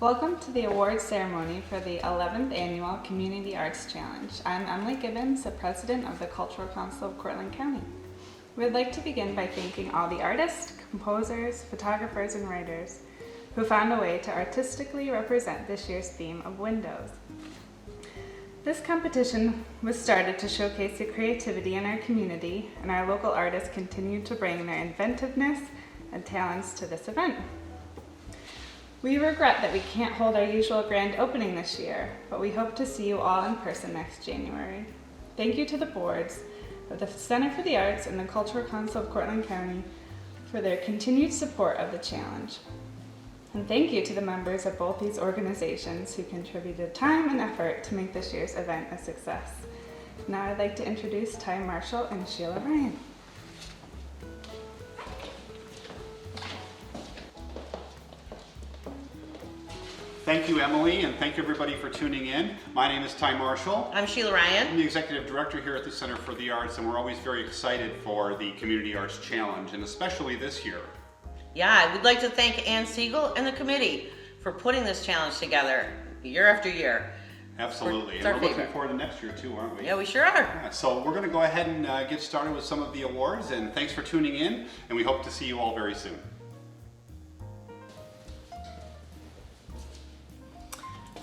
Welcome to the awards ceremony for the 11th Annual Community Arts Challenge. I'm Emily Gibbons, the President of the Cultural Council of Cortland County. We'd like to begin by thanking all the artists, composers, photographers, and writers who found a way to artistically represent this year's theme of windows. This competition was started to showcase the creativity in our community, and our local artists continue to bring their inventiveness and talents to this event. We regret that we can't hold our usual grand opening this year, but we hope to see you all in person next January. Thank you to the boards of the Center for the Arts and the Cultural Council of Cortland County for their continued support of the challenge. And thank you to the members of both these organizations who contributed time and effort to make this year's event a success. Now I'd like to introduce Ty Marshall and Sheila Ryan. Thank you, Emily, and thank you everybody for tuning in. My name is Ty Marshall. I'm Sheila Ryan. I'm the Executive Director here at the Center for the Arts, and we're always very excited for the Community Arts Challenge, and especially this year. Yeah, we'd like to thank Ann Siegel and the committee for putting this challenge together year after year. Absolutely, and we're looking forward to next year too, aren't we? Yeah, we sure are. Yeah, so we're going to go ahead and get started with some of the awards, and thanks for tuning in, and we hope to see you all very soon.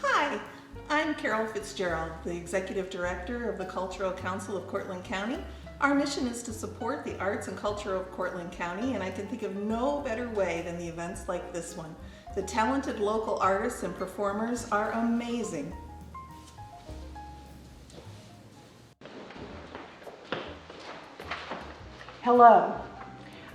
Hi, I'm Carol Fitzgerald, the Executive Director of the Cultural Council of Cortland County. Our mission is to support the arts and culture of Cortland County, and I can think of no better way than the events like this one. The talented local artists and performers are amazing. Hello,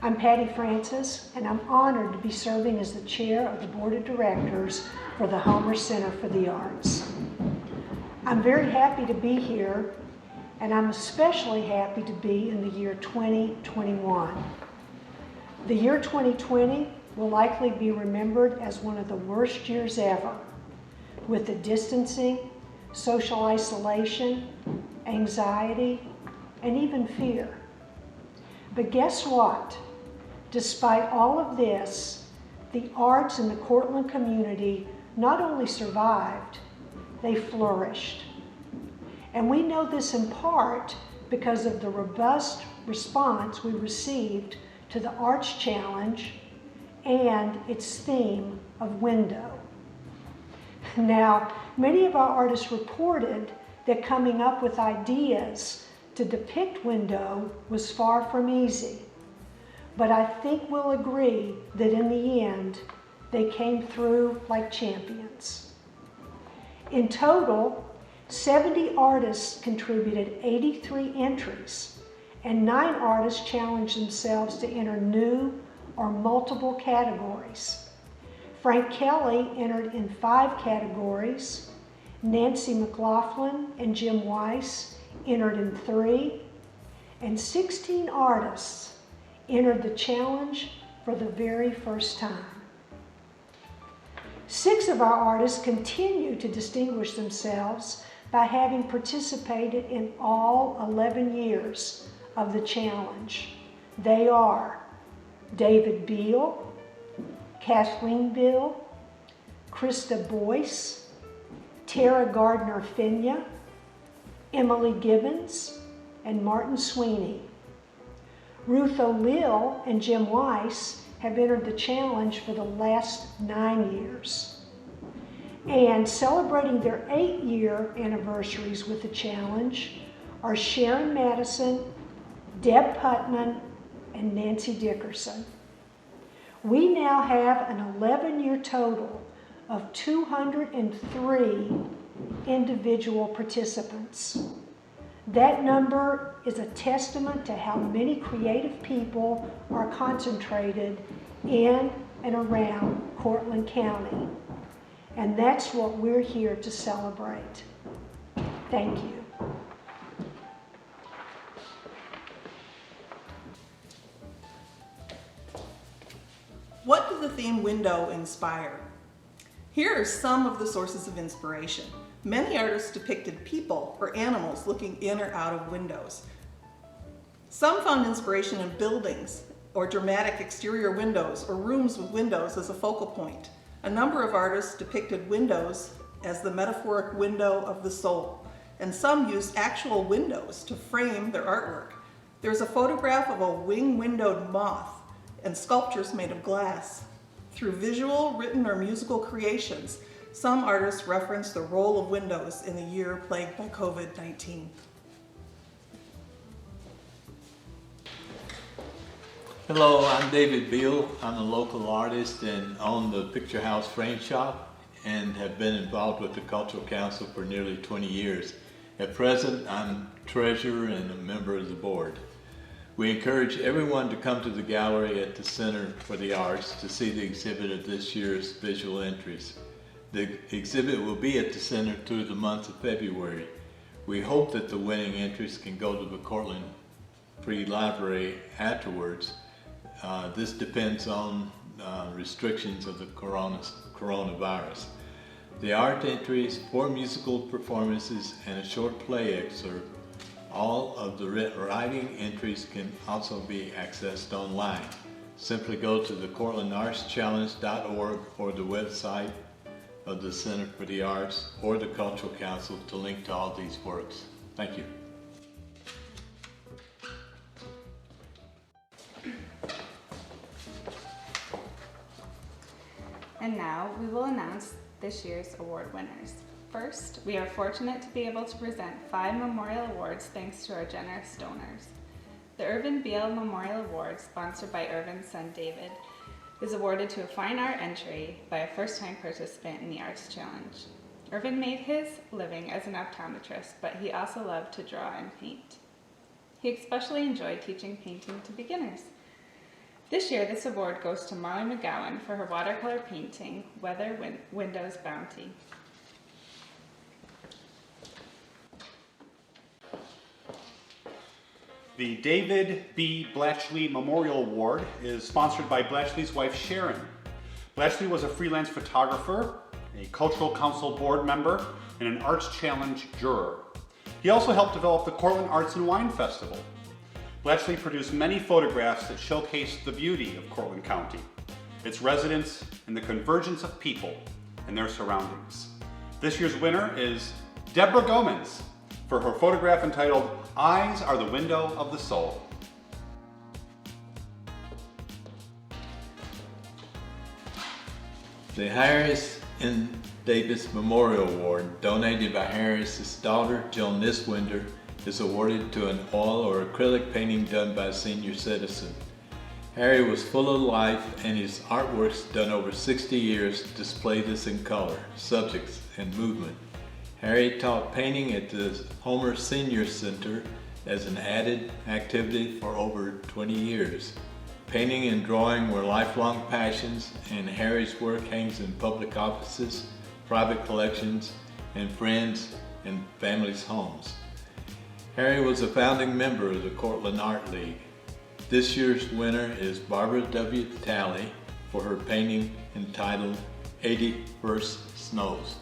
I'm Patty Francis, and I'm honored to be serving as the chair of the Board of Directors for the Homer Center for the Arts. I'm very happy to be here, and I'm especially happy to be in the year 2021. The year 2020 will likely be remembered as one of the worst years ever, with the distancing, social isolation, anxiety, and even fear. But guess what? Despite all of this, the arts in the Cortland community not only survived, they flourished. And we know this in part because of the robust response we received to the Arts Challenge and its theme of window. Now, many of our artists reported that coming up with ideas to depict window was far from easy. But I think we'll agree that in the end, they came through like champions. In total, 70 artists contributed 83 entries, and 9 artists challenged themselves to enter new or multiple categories. Frank Kelly entered in 5 categories, Nancy McLaughlin and Jim Weiss entered in 3, and 16 artists entered the challenge for the very first time. 6 of our artists continue to distinguish themselves by having participated in all 11 years of the challenge. They are David Beal, Kathleen Beal, Krista Boyce, Tara Gardner-Finya, Emily Gibbons, and Martin Sweeney. Ruth O'Leal and Jim Weiss have entered the challenge for the last 9 years. And celebrating their 8-year anniversaries with the challenge are Sharon Madison, Deb Putman, and Nancy Dickerson. We now have an 11-year total of 203 individual participants. That number is a testament to how many creative people are concentrated in and around Cortland County. And that's what we're here to celebrate. Thank you. What did the theme window inspire? Here are some of the sources of inspiration. Many artists depicted people or animals looking in or out of windows. Some found inspiration in buildings or dramatic exterior windows or rooms with windows as a focal point. A number of artists depicted windows as the metaphoric window of the soul, and some used actual windows to frame their artwork. There's a photograph of a wing-windowed moth and sculptures made of glass. Through visual, written, or musical creations, some artists reference the role of windows in the year plagued by COVID-19. Hello, I'm David Beal. I'm a local artist and own the Picture House Frame Shop and have been involved with the Cultural Council for nearly 20 years. At present, I'm treasurer and a member of the board. We encourage everyone to come to the gallery at the Center for the Arts to see the exhibit of this year's visual entries. The exhibit will be at the center through the month of February. We hope that the winning entries can go to the Cortland Free Library afterwards. This depends on restrictions of the coronavirus. The art entries, 4 musical performances, and a short play excerpt. All of the writing entries can also be accessed online. Simply go to the cortlandartschallenge.org or the website of the Center for the Arts or the Cultural Council to link to all these works. Thank you. And now we will announce this year's award winners. First, we are fortunate to be able to present 5 memorial awards thanks to our generous donors. The Irvin BL Memorial Award, sponsored by Irvin's son David, is awarded to a fine art entry by a first-time participant in the Arts Challenge. Irvin made his living as an optometrist, but he also loved to draw and paint. He especially enjoyed teaching painting to beginners. This year, this award goes to Molly McGowan for her watercolor painting, Weather Windows Bounty. The David B. Blatchley Memorial Award is sponsored by Blatchley's wife Sharon. Blatchley was a freelance photographer, a Cultural Council board member, and an Arts Challenge juror. He also helped develop the Cortland Arts and Wine Festival. Blatchley produced many photographs that showcase the beauty of Cortland County, its residents, and the convergence of people and their surroundings. This year's winner is Deborah Gomez for her photograph entitled Eyes Are the Window of the Soul. The Harris N. Davis Memorial Award, donated by Harris's daughter, Jill Niswinder, is awarded to an oil or acrylic painting done by a senior citizen. Harry was full of life, and his artworks done over 60 years display this in color, subjects, and movement. Harry taught painting at the Homer Senior Center as an added activity for over 20 years. Painting and drawing were lifelong passions, and Harry's work hangs in public offices, private collections, and friends and families' homes. Harry was a founding member of the Cortland Art League. This year's winner is Barbara W. Talley for her painting entitled 81st Snows.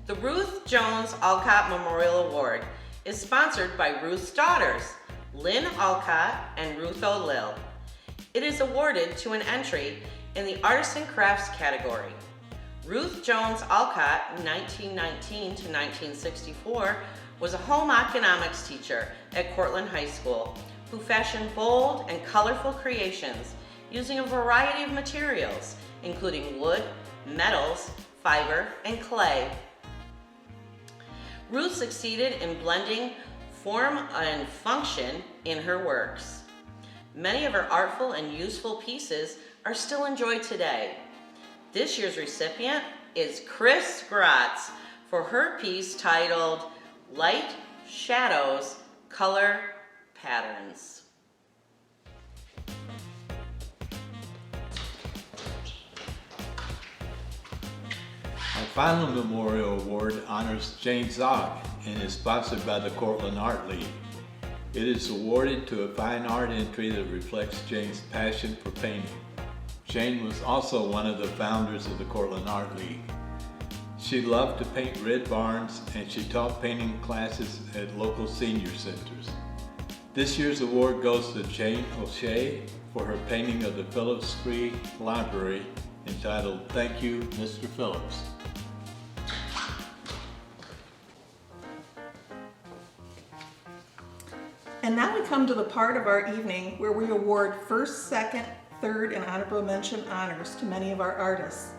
The Ruth Jones Alcott Memorial Award is sponsored by Ruth's daughters, Lynn Alcott and Ruth O'Lill. It is awarded to an entry in the Artisan Crafts category. Ruth Jones Alcott, 1919 to 1964, was a home economics teacher at Cortland High School who fashioned bold and colorful creations using a variety of materials, including wood, metals, fiber, and clay. Ruth succeeded in blending form and function in her works. Many of her artful and useful pieces are still enjoyed today. This year's recipient is Chris Gratz for her piece titled Light, Shadows, Color, Patterns. Our final memorial award honors Jane Zock and is sponsored by the Cortland Art League. It is awarded to a fine art entry that reflects Jane's passion for painting. Jane was also one of the founders of the Cortland Art League. She loved to paint red barns, and she taught painting classes at local senior centers. This year's award goes to Jane O'Shea for her painting of the Phillips Free Library entitled Thank You, Mr. Phillips. And now we come to the part of our evening where we award first, second, third, and honorable mention honors to many of our artists.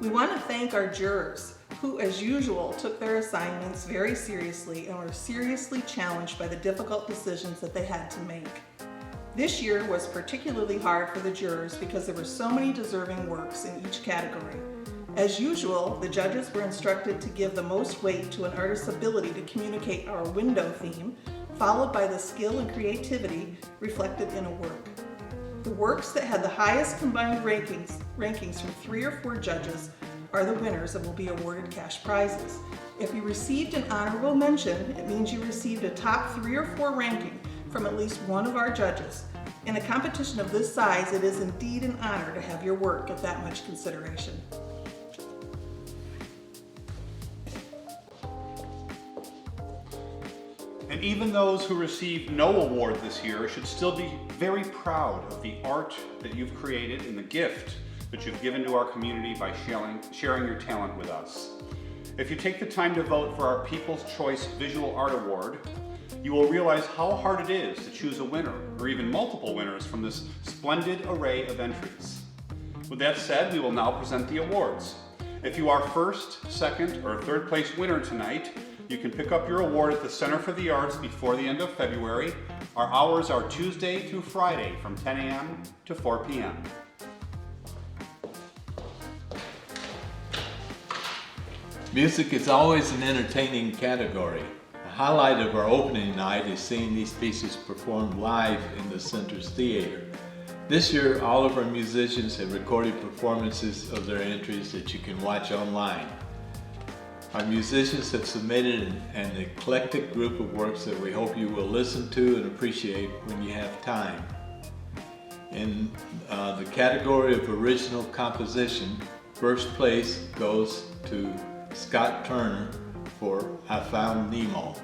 We want to thank our jurors, who as usual took their assignments very seriously and were seriously challenged by the difficult decisions that they had to make. This year was particularly hard for the jurors because there were so many deserving works in each category. As usual, the judges were instructed to give the most weight to an artist's ability to communicate our window theme, followed by the skill and creativity reflected in a work. The works that had the highest combined rankings from 3 or 4 judges are the winners and will be awarded cash prizes. If you received an honorable mention, it means you received a top 3 or 4 ranking from at least one of our judges. In a competition of this size, it is indeed an honor to have your work get that much consideration. And even those who received no award this year should still be very proud of the art that you've created and the gift that you've given to our community by sharing your talent with us. If you take the time to vote for our People's Choice Visual Art Award, you will realize how hard it is to choose a winner, or even multiple winners from this splendid array of entries. With that said, we will now present the awards. If you are first, second, or third place winner tonight, you can pick up your award at the Center for the Arts before the end of February. Our hours are Tuesday through Friday from 10 a.m. to 4 p.m. Music is always an entertaining category. A highlight of our opening night is seeing these pieces performed live in the Center's Theater. This year, all of our musicians have recorded performances of their entries that you can watch online. Our musicians have submitted an eclectic group of works that we hope you will listen to and appreciate when you have time. In the category of original composition, first place goes to Scott Turner for I Found Nemo.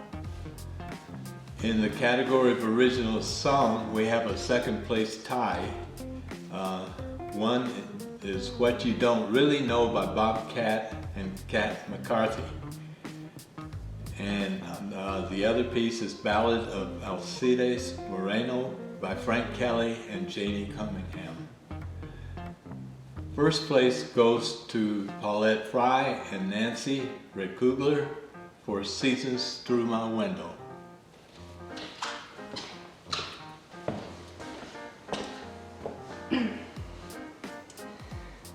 In the category of original song, we have a second place tie. One is What You Don't Really Know by Bobcat and Cat McCarthy. And the other piece is Ballad of Alcides Moreno by Frank Kelly and Janie Cunningham. First place goes to Paulette Fry and Nancy Rekugler for Seasons Through My Window.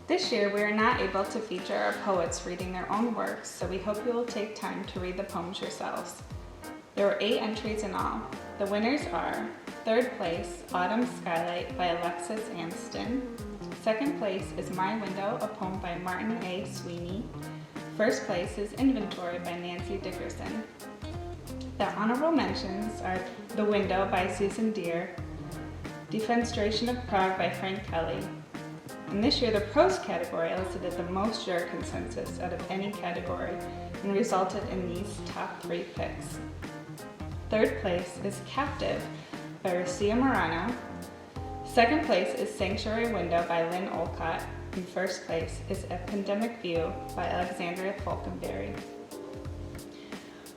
This year, we are not able to feature our poets reading their own works, so we hope you will take time to read the poems yourselves. There were 8 entries in all. The winners are third place, Autumn Skylight by Alexis Anston. Second place is My Window, a poem by Martin A. Sweeney. First place is Inventory by Nancy Dickerson. The honorable mentions are The Window by Susan Deere, Defenestration of Prague by Frank Kelly. And this year, the prose category elicited the most juror consensus out of any category and resulted in these top 3 picks. Third place is Captive by Rosia Morano. Second place is Sanctuary Window by Lynn Alcott. And first place is A Pandemic View by Alexandria Falconberry.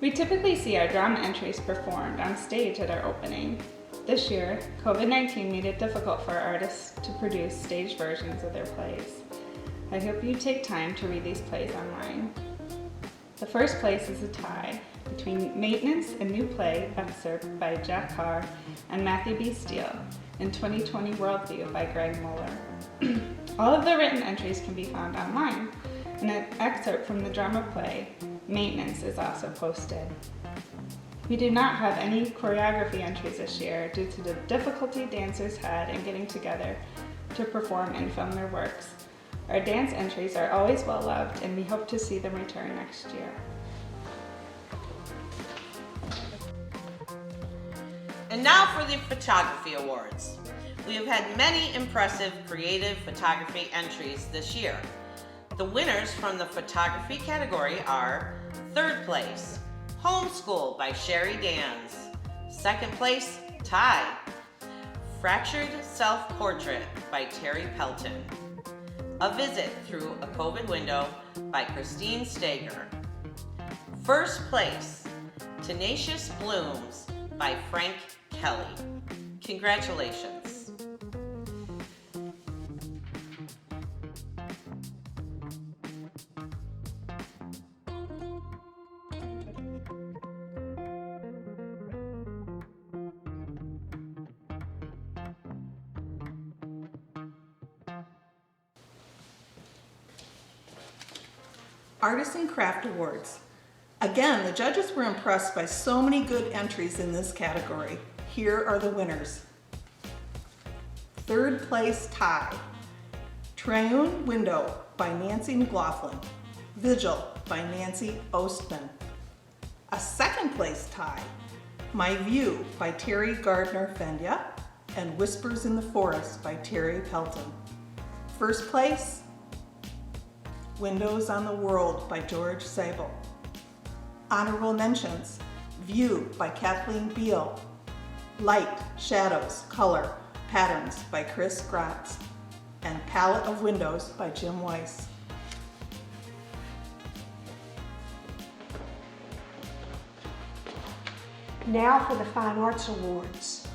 We typically see our drama entries performed on stage at our opening. This year, COVID-19 made it difficult for artists to produce stage versions of their plays. I hope you take time to read these plays online. The first place is a tie between Maintenance, a new play excerpt by Jack Carr and Matthew B. Steele, and 2020 Worldview by Greg Muller. All of the written entries can be found online, and an excerpt from the drama play, Maintenance, is also posted. We do not have any choreography entries this year due to the difficulty dancers had in getting together to perform and film their works. Our dance entries are always well loved, and we hope to see them return next year. And now for the Photography Awards. We have had many impressive creative photography entries this year. The winners from the photography category are third place, Homeschool by Sherry Dans. Second place, Tie. Fractured Self-Portrait by Terry Pelton. A Visit Through a COVID Window by Christine Stager. First Place, Tenacious Blooms by Frank Kelly. Congratulations. Artisan Craft Awards. Again, the judges were impressed by so many good entries in this category. Here are the winners. Third place tie. Triune Window by Nancy McLaughlin. Vigil by Nancy Ostman. A second place tie. My View by Terry Gardner Fendia and Whispers in the Forest by Terry Pelton. First place, Windows on the World by George Sable. Honorable mentions, View by Kathleen Beal. Light, Shadows, Color, Patterns by Chris Gratz. And Palette of Windows by Jim Weiss. Now for the Fine Arts Awards.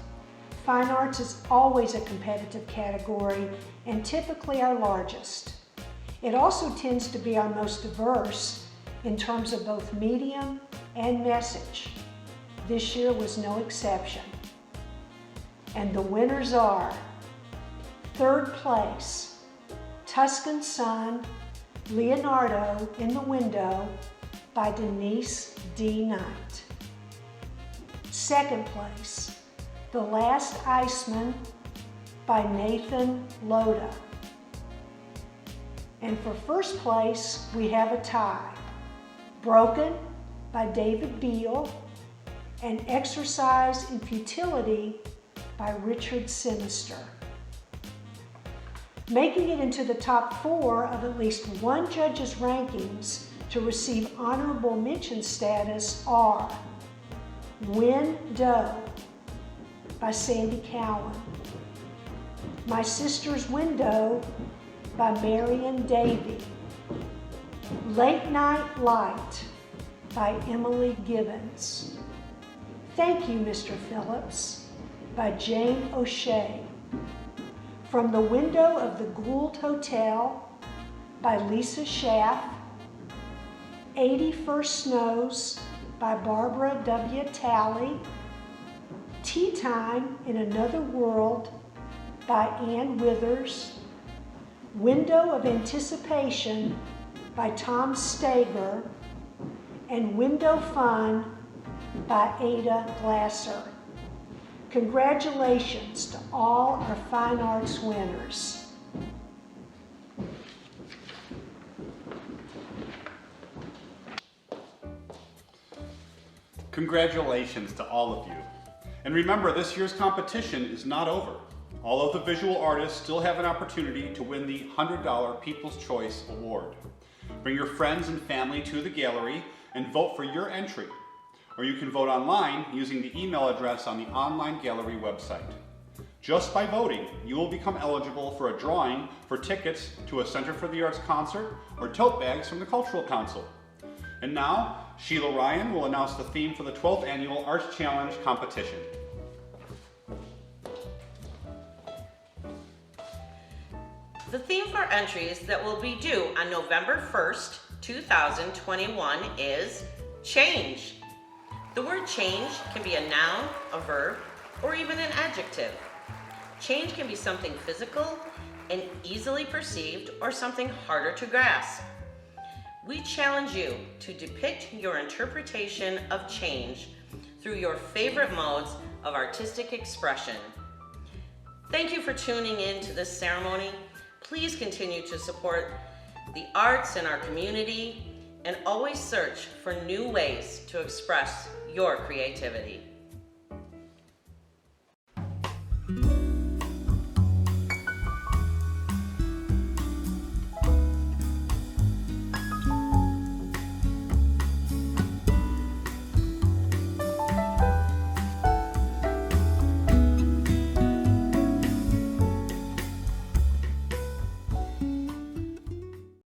Fine Arts is always a competitive category and typically our largest. It also tends to be our most diverse in terms of both medium and message. This year was no exception. And the winners are: third place, Tuscan Sun, Leonardo in the Window by Denise D. Knight. Second place, The Last Iceman by Nathan Loda. And for first place, we have a tie. Broken by David Beal and Exercise in Futility by Richard Sinister. Making it into the top 4 of at least one judge's rankings to receive honorable mention status are Window by Sandy Cowan, My Sister's Window by Marion Davey, Late Night Light by Emily Gibbons, Thank You, Mr. Phillips by Jane O'Shea, From the Window of the Gould Hotel by Lisa Schaff, 81st Snows by Barbara W. Talley, Tea Time in Another World by Ann Withers, Window of Anticipation by Tom Stager, and Window Fun by Ada Glasser. Congratulations to all our Fine Arts winners. Congratulations to all of you. And remember, this year's competition is not over. All of the visual artists still have an opportunity to win the $100 People's Choice Award. Bring your friends and family to the gallery and vote for your entry. Or you can vote online using the email address on the online gallery website. Just by voting, you will become eligible for a drawing for tickets to a Center for the Arts concert or tote bags from the Cultural Council. And now, Sheila Ryan will announce the theme for the 12th Annual Arts Challenge competition. The theme for entries that will be due on November 1st, 2021 is change. The word change can be a noun, a verb, or even an adjective. Change can be something physical and easily perceived or something harder to grasp. We challenge you to depict your interpretation of change through your favorite modes of artistic expression. Thank you for tuning in to this ceremony. Please continue to support the arts in our community and always search for new ways to express your creativity.